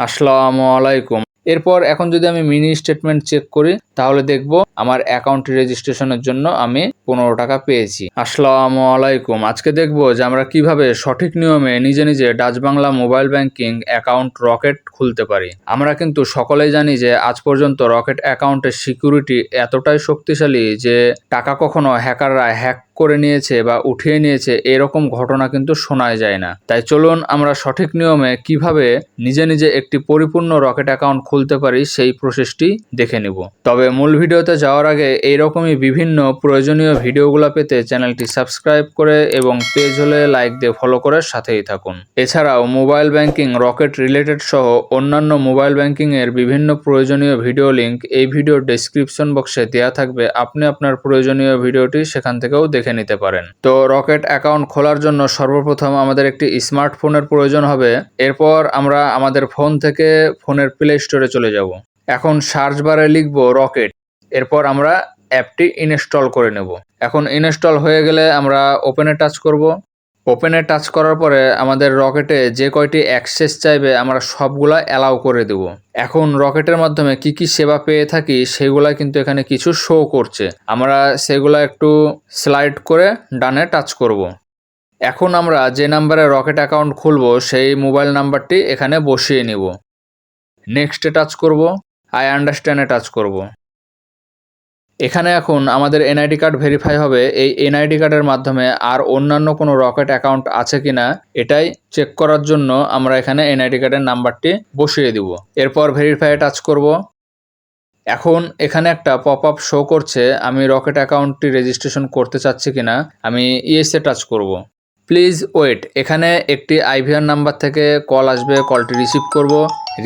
আসসালামু আলাইকুম। এরপর এখন যদি আমি মিনি স্টেটমেন্ট চেক করি তাহলে দেখব আমার অ্যাকাউন্ট রেজিস্ট্রেশনের জন্য আমি 15 টাকা পেয়েছি। আসসালামু আলাইকুম। আজকে দেখব যে আমরা কিভাবে সঠিক নিয়মে নিজে নিজে Dutch Bangla mobile banking account rocket খুলতে পারি। আমরা কিন্তু সকলেই জানি যে আজ পর্যন্ত রকেট অ্যাকাউন্টের সিকিউরিটি এতটাই শক্তিশালী যে টাকা কখনো হ্যাকাররা হ্যাক করে নিয়েছে বা উঠিয়ে নিয়েছে এরকম ঘটনা কিন্তু শোনাই যায় না। তাই চলুন আমরা সঠিক নিয়মে কিভাবে নিজে নিজে একটি পরিপূর্ণ রকেট অ্যাকাউন্ট খুলতে পারি সেই প্রসেসটি দেখে নিব। তবে মূল ভিডিওতে যাওয়ার আগে এইরকমই বিভিন্ন প্রয়োজনীয় ভিডিওগুলো পেতে চ্যানেলটি সাবস্ক্রাইব করে এবং পেজ হলে লাইক দিয়ে ফলো করে সাথেই থাকুন। এছাড়াও মোবাইল ব্যাংকিং রকেট রিলেটেড সহ অন্যান্য মোবাইল ব্যাংকিং এর বিভিন্ন প্রয়োজনীয় ভিডিও লিংক এই ভিডিওর ডেসক্রিপশন বক্সে দেওয়া থাকবে, আপনি আপনার প্রয়োজনীয় ভিডিওটি সেখান থেকেও দেখে নিতে পারেন। তো রকেট অ্যাকাউন্ট খোলার জন্য সর্বপ্রথম আমাদের একটি স্মার্টফোনের প্রয়োজন হবে। এরপর আমরা আমাদের ফোন থেকে ফোনের প্লে স্টোরে চলে যাব। এখন সার্চ বারে লিখব রকেট, এরপর আমরা অ্যাপটি ইনস্টল করে নেব। এখন ইনস্টল হয়ে গেলে আমরা ওপেনে টাচ করব। ওপেনে টাচ করার পরে আমাদের রকেটে যে কয়টি অ্যাক্সেস চাইবে আমরা সবগুলা অ্যালাউ করে দেব। এখন রকেটের মাধ্যমে কি কি সেবা পেয়ে থাকি সেগুলা কিন্তু এখানে কিছু শো করছে, আমরা সেগুলা একটু স্লাইড করে ডানে টাচ করব। এখন আমরা যে নাম্বারে রকেট অ্যাকাউন্ট খুলব সেই মোবাইল নাম্বারটি এখানে বসিয়ে নিব। নেক্সটে টাচ করব, আই আন্ডারস্ট্যান্ডে টাচ করব। এখানে এখন আমাদের এনআইডি কার্ড ভেরিফাই হবে। এই এনআইডি কার্ডের মাধ্যমে আর অন্যান্য কোনো রকেট অ্যাকাউন্ট আছে কিনা এটাই চেক করার জন্য আমরা এখানে এনআইডি কার্ডের নাম্বারটি বসিয়ে দিব। এরপর ভেরিফাই টাচ করব। এখন এখানে একটা পপ আপ শো করছে আমি রকেট অ্যাকাউন্টটি রেজিস্ট্রেশন করতে চাচ্ছি কিনা। আমি ইয়েসে টাচ করব। প্লিজ ওয়েট, এখানে একটি আইভিআর নাম্বার থেকে কল আসবে, কলটি রিসিভ করব।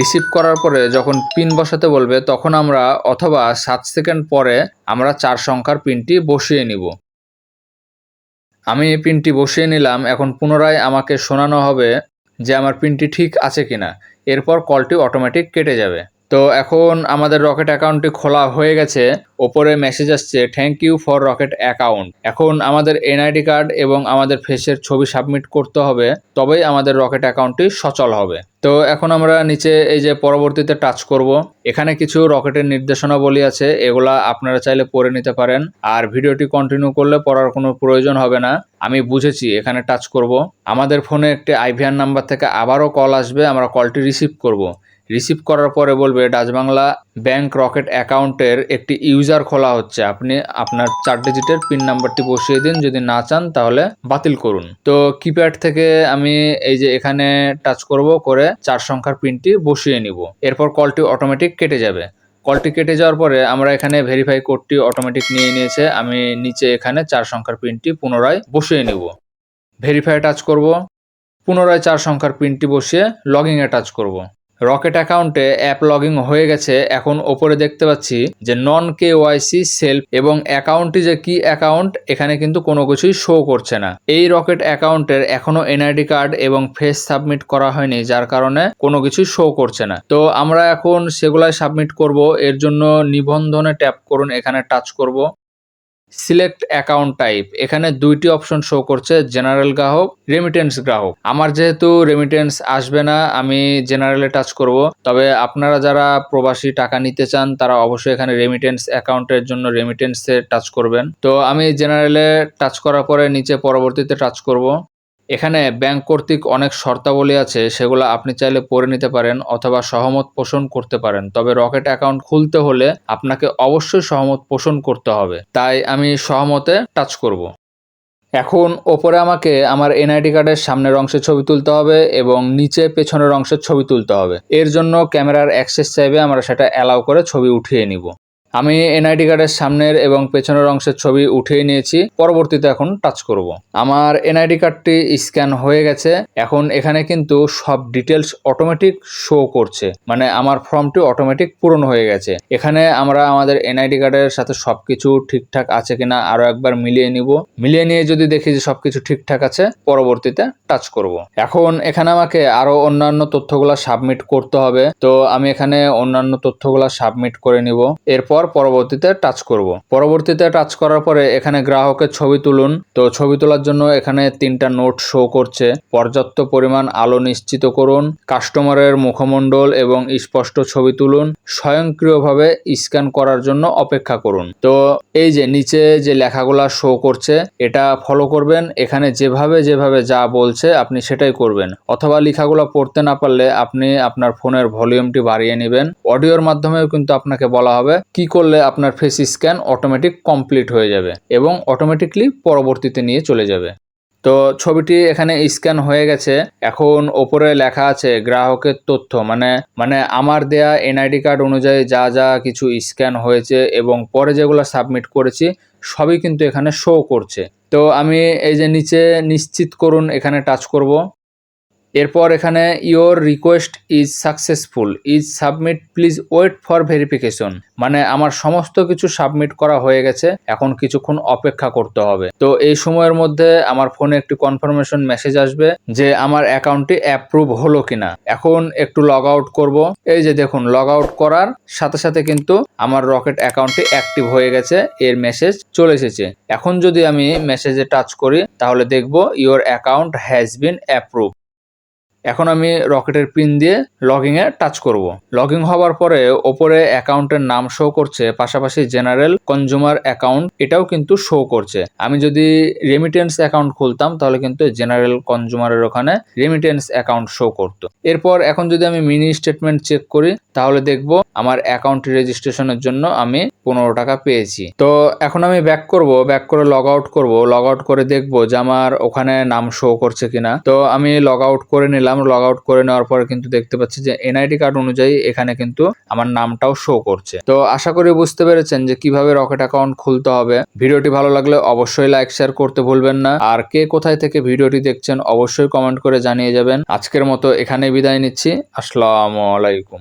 রিসিভ করার পরে যখন পিন বসাতে বলবে তখন আমরা অথবা 7 সেকেন্ড পরে আমরা 4 সংখ্যার পিনটি বসিয়ে নিব। আমি পিনটি বসিয়ে নিলাম। এখন পুনরায় আমাকে শোনানো হবে যে আমার পিনটি ঠিক আছে কিনা। এরপর কলটি অটোমেটিক কেটে যাবে। তো এখন আমাদের রকেট অ্যাকাউন্টটি খোলা হয়ে গেছে। ওপরে মেসেজ আসছে thank you for Rocket account. এখন আমাদের এনআইডি কার্ড এবং আমাদের ফেসের ছবি সাবমিট করতে হবে, তবেই আমাদের রকেট অ্যাকাউন্টটি সচল হবে। তো এখন আমরা নিচে এই যে পরবর্তীতে টাচ করব। এখানে কিছু রকেটের নির্দেশনাবলী আছে, এগুলা আপনারা চাইলে পড়ে নিতে পারেন। আর ভিডিওটি কন্টিনিউ করলে পড়ার কোনো প্রয়োজন হবে না। আমি বুঝেছি, এখানে টাচ করব। আমাদের ফোনে একটি আইভিআর নাম্বার থেকে আবারও কল আসবে, আমরা কলটি রিসিভ করব। রিসিভ করার পরে বলবে ডাচ বাংলা ব্যাংক রকেট অ্যাকাউন্টের একটি ইউজার খোলা হচ্ছে, আপনি আপনার 4 ডিজিটের পিন নাম্বারটি বসিয়ে দিন, যদি না চান তাহলে বাতিল করুন। তো কিপ্যাড থেকে আমি এই যে এখানে টাচ করব, করে 4 সংখ্যার পিনটি বসিয়ে নিব। এরপর কলটি অটোমেটিক কেটে যাবে। কলটি কেটে যাওয়ার পরে আমরা এখানে ভেরিফাই কোডটি অটোমেটিক নিয়ে নিয়েছে, আমি নিচে এখানে 4 সংখ্যার পিনটি পুনরায় বসিয়ে নিব। ভেরিফাই টাচ করব, পুনরায় 4 সংখ্যার পিনটি বসিয়ে লগইনে টাচ করব। রকেট অ্যাকাউন্টে অ্যাপ লগইন হয়ে গেছে। এখন ওপরে দেখতে পাচ্ছি যে নন কেওয়াইসি সেলফ এবং অ্যাকাউন্টটি যে কি অ্যাকাউন্ট এখানে কিন্তু কোনো কিছুই শো করছে না। এই রকেট অ্যাকাউন্টের এখনো এনআইডি কার্ড এবং ফেস সাবমিট করা হয়নি, যার কারণে কোনো কিছুই শো করছে না। তো আমরা এখন সেগুলাই সাবমিট করব। এর জন্য নিবন্ধনে ট্যাপ করুন, এখানে টাচ করব। সিলেক্ট অ্যাকাউন্ট টাইপ, এখানে 2টি অপশন শো করছে, জেনারেল গ্রাহক, রেমিটেন্স গ্রাহক। আমার যেহেতু রেমিটেন্স আসবে না আমি জেনারেলে টাচ করব। তবে আপনারা যারা প্রবাসী টাকা নিতে চান তারা অবশ্যই এখানে রেমিটেন্স অ্যাকাউন্টের জন্য রেমিটেন্সে টাচ করবেন। তো আমি জেনারেলে টাচ করার পরে নিচে পরবর্তীতে টাচ করব। এখানে ব্যাংক কর্তৃক অনেক শর্তাবলী আছে, সেগুলো আপনি চাইলে পড়ে নিতে পারেন অথবা সহমত পোষণ করতে পারেন। তবে রকেট অ্যাকাউন্ট খুলতে হলে আপনাকে অবশ্যই সহমত পোষণ করতে হবে, তাই আমি সহমতে টাচ করব। এখন ওপরে আমাকে আমার এনআইডি কার্ডের সামনের অংশের ছবি তুলতে হবে এবং নিচে পেছনের অংশের ছবি তুলতে হবে। এর জন্য ক্যামেরার অ্যাক্সেস চাইবে, আমরা সেটা অ্যালাউ করে ছবি উঠিয়ে নিব। আমি এনআইডি কার্ডের সামনের এবং পেছনের অংশের ছবি উঠিয়ে নিয়েছি। পরবর্তীতে এখন টাচ করব। আমার এনআইডি কার্ডটি স্ক্যান হয়ে গেছে। এখন এখানে কিন্তু সব ডিটেলস অটোমেটিক শো করছে, মানে আমার ফর্মটি অটোমেটিক পূরণ হয়ে গেছে। এখানে আমরা আমাদের এনআইডি কার্ডের সাথে সবকিছু ঠিকঠাক আছে কিনা আরো একবার মিলিয়ে নিব। মিলিয়ে নিয়ে যদি দেখি যে সবকিছু ঠিকঠাক আছে, পরবর্তীতে টাচ করব। এখন এখানে আমাকে আরো অন্যান্য তথ্যগুলা সাবমিট করতে হবে। তো আমি এখানে অন্যান্য তথ্যগুলা সাবমিট করে নিব। এরপর পরবর্তীতে টাচ করব। পরবর্তীতে টাচ করার পরে এখানে গ্রাহকের ছবি তুলুন। তো ছবি তোলার জন্য এখানে 3টা নোট শো করছে। পর্যাপ্ত পরিমাণ আলো নিশ্চিত করুন, কাস্টমারের মুখমণ্ডল এবং স্পষ্ট ছবি তুলুন, স্বয়ংক্রিয়ভাবে স্ক্যান করার জন্য অপেক্ষা করুন। তো এই যে নিচে যে লেখাগুলা শো করছে এটা ফলো করবেন। এখানে যেভাবে যা বলছে আপনি সেটাই করবেন, অথবা লেখাগুলো পড়তে না পারলে আপনি আপনার ফোনের ভলিউমটি বাড়িয়ে নেবেন। অডিওর মাধ্যমেও কিন্তু আপনাকে বলা হবে কি করলে আপনার ফেস স্ক্যান অটোমেটিক কমপ্লিট হয়ে যাবে এবং অটোমেটিকলি পরবর্তীতে নিয়ে চলে যাবে। তো ছবিটি এখানে স্ক্যান হয়ে গেছে। এখন ওপরে লেখা আছে গ্রাহকের তথ্য, মানে আমার দেয়া এনআইডি কার্ড অনুযায়ী যা কিছু স্ক্যান হয়েছে এবং পরে যেগুলো সাবমিট করেছি সবই কিন্তু এখানে শো করছে। তো আমি এই যে নিচে নিশ্চিত করুন এখানে টাচ করব। এরপর এখানে your request is successful, is submit, please wait for verification, মানে আমার সমস্ত কিছু সাবমিট করা হয়ে গেছে, এখন কিছুক্ষণ অপেক্ষা করতে হবে। তো এই সময়ের মধ্যে আমার ফোনে একটি কনফার্মেশন মেসেজ আসবে যে আমার অ্যাকাউন্টটি অ্যাপ্রুভ হলো কিনা। এখন একটু লগ আউট করব। এই যে দেখুন, লগ আউট করার সাথে সাথে কিন্তু আমার রকেট অ্যাকাউন্টটি অ্যাক্টিভ হয়ে গেছে, এর মেসেজ চলে এসেছে। এখন যদি আমি মেসেজে টাচ করি তাহলে দেখব your account has been approve. এখন আমি রকেটের পিন দিয়ে লগইনে টাচ করব। লগইন হওয়ার পরে ওপরে অ্যাকাউন্টের নাম শো করছে, পাশাপাশি জেনারেল কনজিউমার অ্যাকাউন্ট এটাও কিন্তু শো করছে। আমি যদি রেমিটেন্স অ্যাকাউন্ট খুলতাম তাহলে কিন্তু জেনারেল কনজিউমারের ওখানে রেমিটেন্স অ্যাকাউন্ট শো করত। এরপর এখন যদি আমি মিনি স্টেটমেন্ট চেক করি তাহলে দেখব আমার অ্যাকাউন্ট রেজিস্ট্রেশনের জন্য আমি 15 টাকা পেয়েছি। তো এখন আমি ব্যাক করে লগ আউট করব। লগ আউট করে দেখব যে আমার ওখানে নাম শো করছে কিনা। তো আমি লগ আউট করে নিলাম। লগ আউট করে নেওয়ার পরে কিন্তু দেখতে পাচ্ছি যে এনআইডি কার্ড অনুযায়ী এখানে কিন্তু আমার নামটাও শো করছে। তো আশা করি বুঝতে পেরেছেন যে কিভাবে রকেট অ্যাকাউন্ট খুলতে হবে। ভিডিওটি ভালো লাগলে অবশ্যই লাইক শেয়ার করতে ভুলবেন না। আর কে কোথায় থেকে ভিডিওটি দেখছেন অবশ্যই কমেন্ট করে জানিয়ে যাবেন। আজকের মতো এখানেই বিদায় নিচ্ছি। আসসালামু আলাইকুম।